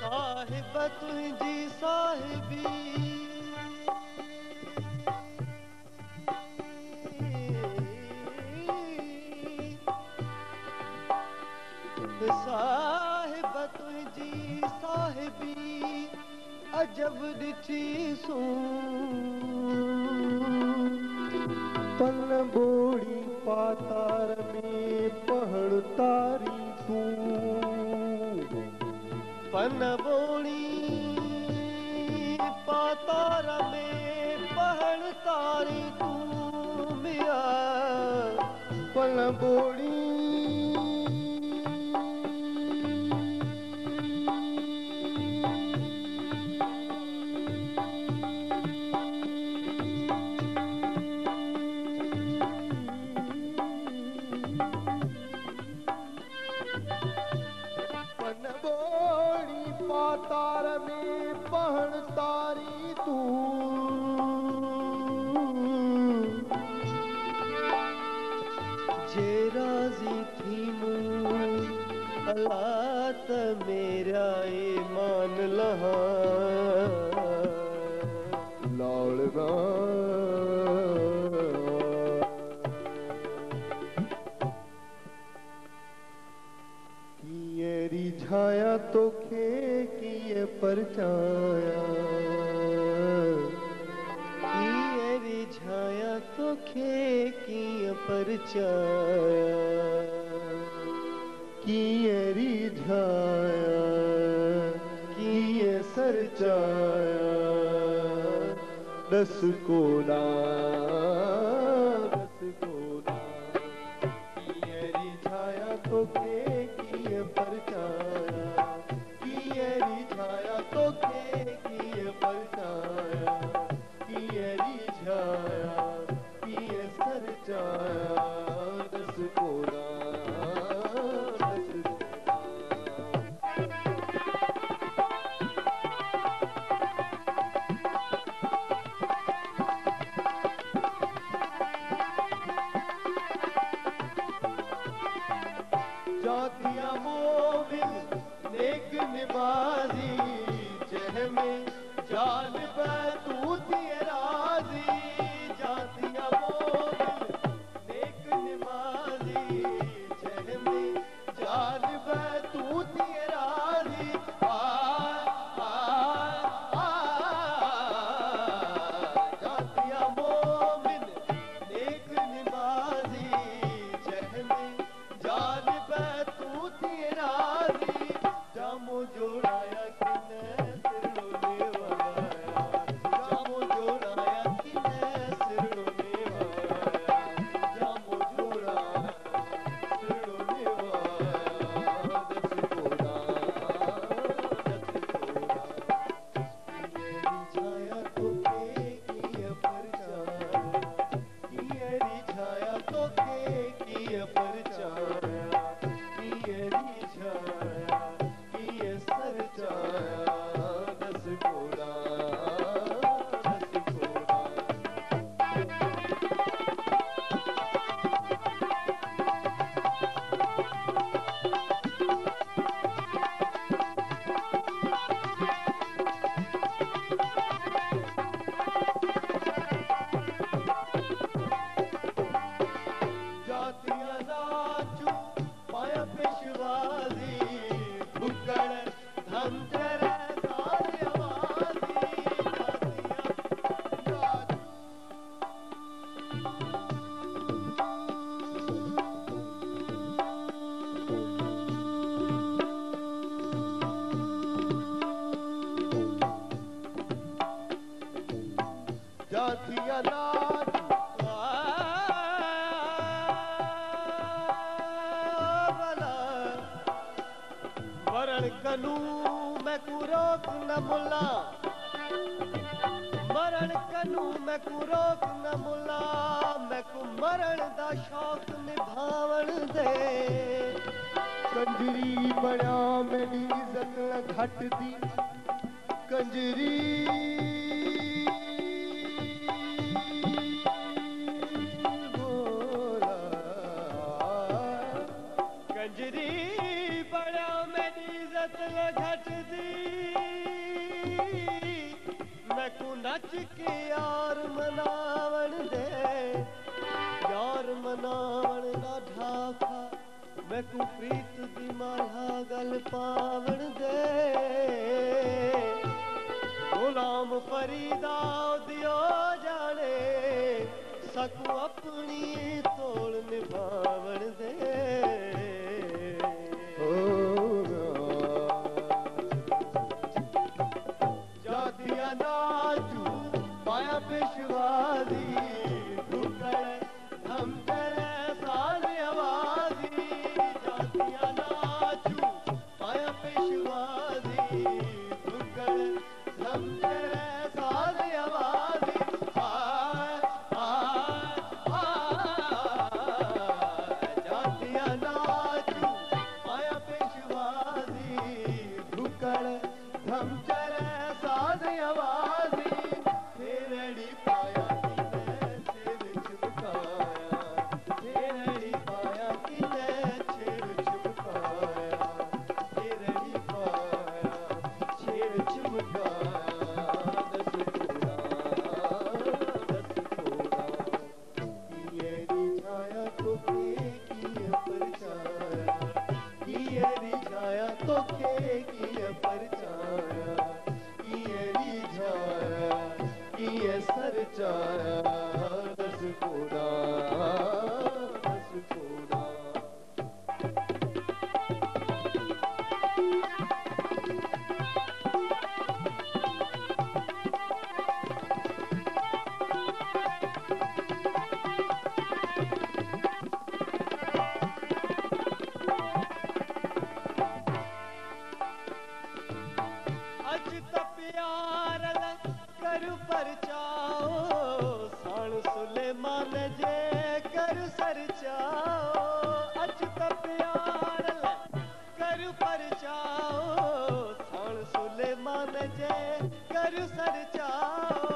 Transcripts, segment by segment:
साहिब तुझी साहिबी साहिब तुझी साहिबी अजब ॾिठी सूं पन बोड़ी पातार में पहड़ तारी तूं पन बोड़ी पातार में पहड़ तारी तूं मिया पन बोड़ी पातार में पहड़ तारी तूं जे राज़ी थी मूं अल्लाह त मेरा ईमान लहा लाड़ना रिझाया तोखे किए परचाया किए रिझाया तोखे किए परचाया किए रिझाया किए सरचाया दस कोड़ा किए रिझाया तोखे किए परचाया किए रिझाया तोखे किए परचाया किए रिझाया किए सरचाया दस कोड़ा जातिया मोमिन नेक निमाजी जहमें जान तू राजी जातिया मोमिन नेक निमाजी जहमें जान तू राजी जातिया मोमिन नेक निमाजी जहमें जान तू राजी जामो जोड़ाया मरण कनू मैं को रोक न मुला मरण कनू मैं को रोक न मुला मैं को मरण दा शौक निभावण दे कंजरी बड़ा मेरी इज्जत न घटदी कंजरी नच के यार मनावण दे यार मनावण ना ढाका मैं को प्रीत दी माला गल पावण दे गुलाम फरीदा दियो जाने सकू अपनी तोड़ निभावण दे जातिया नाचू पाया पेशवाजी ढुकड़ हम करे साल आवाजी जातिया नाचू पाया पेशवाजी ढुकड़ हम करे साल आवाजी जातिया नाचू पाया पेशवाजी ढुकड़ हम करे साध आवाजी तेरड़ी पाया किने छेड़ चुकाया तेरड़ी पाया किने छेड़ चुकाया तेरड़ी पाया छेड़ चुकाया दस कोड़ा कियरी छाया तो के किए परछाया कियरी छाया तो के किए परछाया किए सर चाया दस कोड़ा दस कोड़ा अज तो प्यार कर परचाओ साण सुलेमान जे कर सरचाओ अज तो प्यार कर परचाओ साण सुलेमान जे कर सरचाओ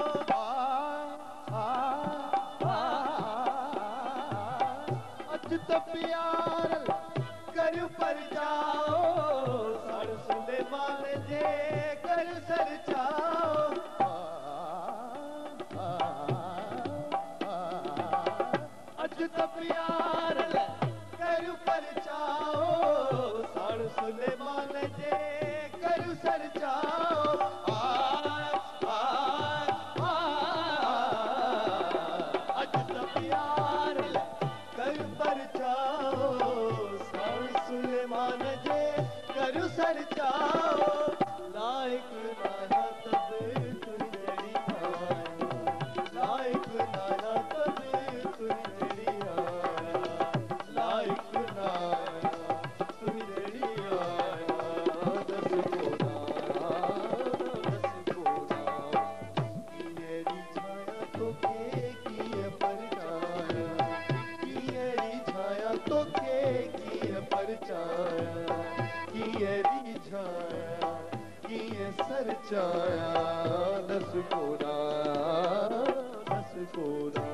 अज तो प्यार कर परचाओ साण सुलेमान जे कर सरचाओ अज तो प्यार कर परचाओ साण सुलेमान जे कर सरचाओ अज तो प्यार कर परचाओ साण सुलेमान जे कर सरचाओ लाइक नाना तब तुझड़ी आया लाइक नाना तब तुझड़ी आया लाइक नाना तुझड़ी आया दस कोड़ा कियरी छाया तो के किए परछाया कियरी छाया तो के किए परछाया कियरी छाया किए सर चाया दस कोड़ा दस कोड़ा